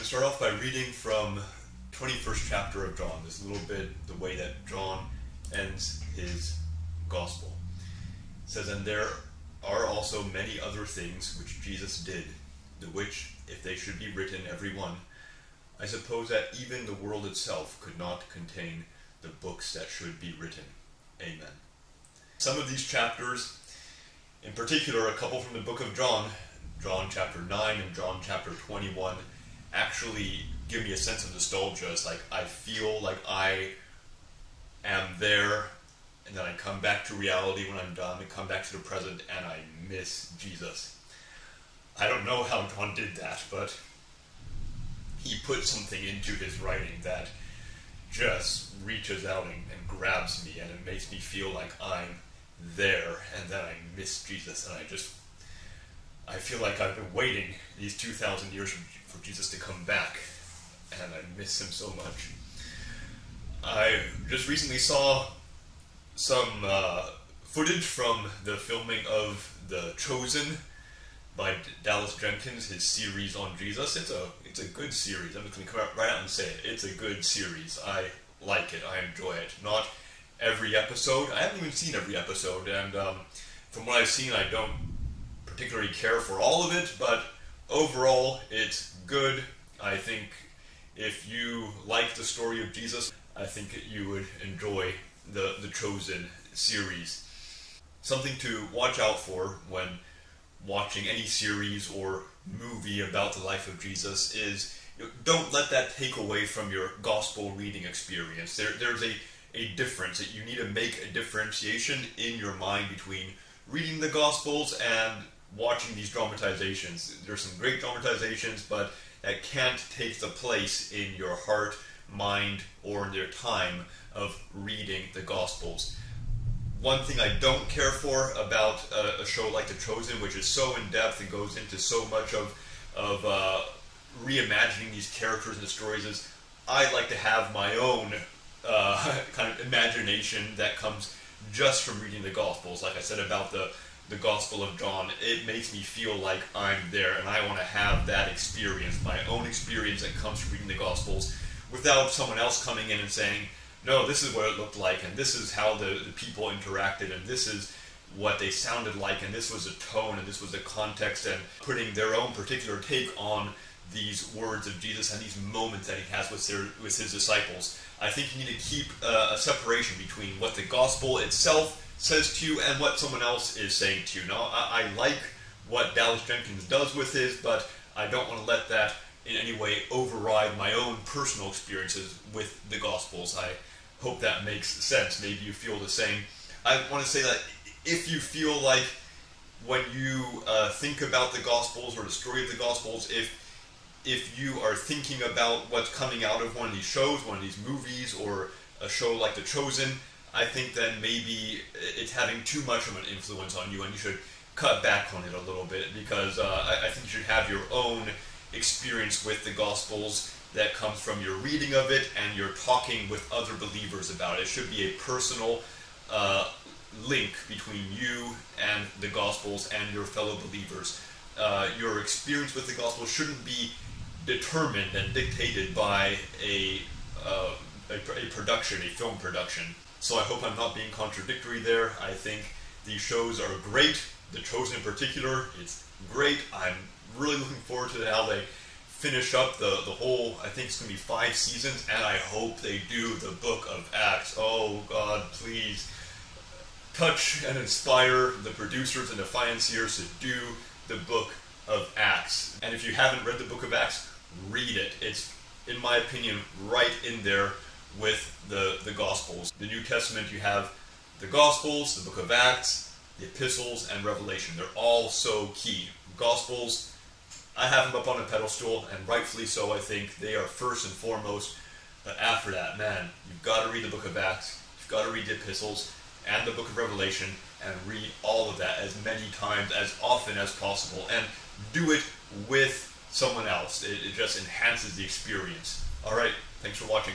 To start off by reading from 21st chapter of John, this little bit, the way that John ends his gospel. It says, "And there are also many other things which Jesus did, the which, if they should be written every one, I suppose that even the world itself could not contain the books that should be written. Amen." Some of these chapters, in particular a couple from the book of John, John chapter 9 and John chapter 21, actually give me a sense of nostalgia. It's like I feel like I am there, and then I come back to reality when I'm done, and come back to the present, and I miss Jesus. I don't know how John did that, but he put something into his writing that just reaches out and grabs me, and it makes me feel like I'm there, and that I miss Jesus, and I feel like I've been waiting these 2,000 years for Jesus to come back, and I miss him so much. I just recently saw some footage from the filming of The Chosen by Dallas Jenkins, his series on Jesus. It's a good series. I'm just going to come right out and say it. It's a good series. I like it. I enjoy it. Not every episode. I haven't even seen every episode, and from what I've seen, I don't particularly care for all of it, but overall, it's good. I think if you like the story of Jesus, I think you would enjoy the Chosen series. Something to watch out for when watching any series or movie about the life of Jesus is, don't let that take away from your gospel reading experience. There's a difference. That you need to make a differentiation in your mind between reading the Gospels and watching these dramatizations. There's some great dramatizations, but that can't take the place in your heart, mind, or in your time of reading the Gospels. One thing I don't care for about a show like The Chosen, which is so in-depth and goes into so much of reimagining these characters and the stories, is I like to have my own kind of imagination that comes just from reading the Gospels. Like I said about the Gospel of John, it makes me feel like I'm there, and I want to have that experience, my own experience that comes from reading the Gospels, without someone else coming in and saying, no, this is what it looked like, and this is how the people interacted, and this is what they sounded like, and this was the tone, and this was the context, and putting their own particular take on these words of Jesus and these moments that he has with his disciples. I think you need to keep a separation between what the Gospel itself says to you and what someone else is saying to you. Now, I like what Dallas Jenkins does with his, but I don't want to let that in any way override my own personal experiences with the Gospels. I hope that makes sense. Maybe you feel the same. I want to say that if you feel like when you think about the Gospels or the story of the Gospels, if you are thinking about what's coming out of one of these shows, one of these movies, or a show like The Chosen, I think then maybe it's having too much of an influence on you, and you should cut back on it a little bit, because I think you should have your own experience with the Gospels that comes from your reading of it and your talking with other believers about it. It should be a personal link between you and the Gospels and your fellow believers. Your experience with the Gospel shouldn't be determined and dictated by a production, a film production. So I hope I'm not being contradictory there. I think these shows are great. The Chosen in particular, it's great. I'm really looking forward to how they finish up the whole, I think it's going to be 5 seasons, and I hope they do the book of Acts. Oh God, please touch and inspire the producers and the financiers to do the book of Acts. And if you haven't read the book of Acts, read it. It's, in my opinion, right in there with the Gospels. The New Testament, you have the Gospels, the book of Acts, the epistles, and Revelation. They're all so key. Gospels, I have them up on a pedestal, and rightfully so. I think they are first and foremost. But after that, man, you've got to read the book of Acts, you've got to read the epistles, and the book of Revelation, and read all of that as many times, as often as possible, and do it with someone else. It just enhances the experience. Alright, thanks for watching.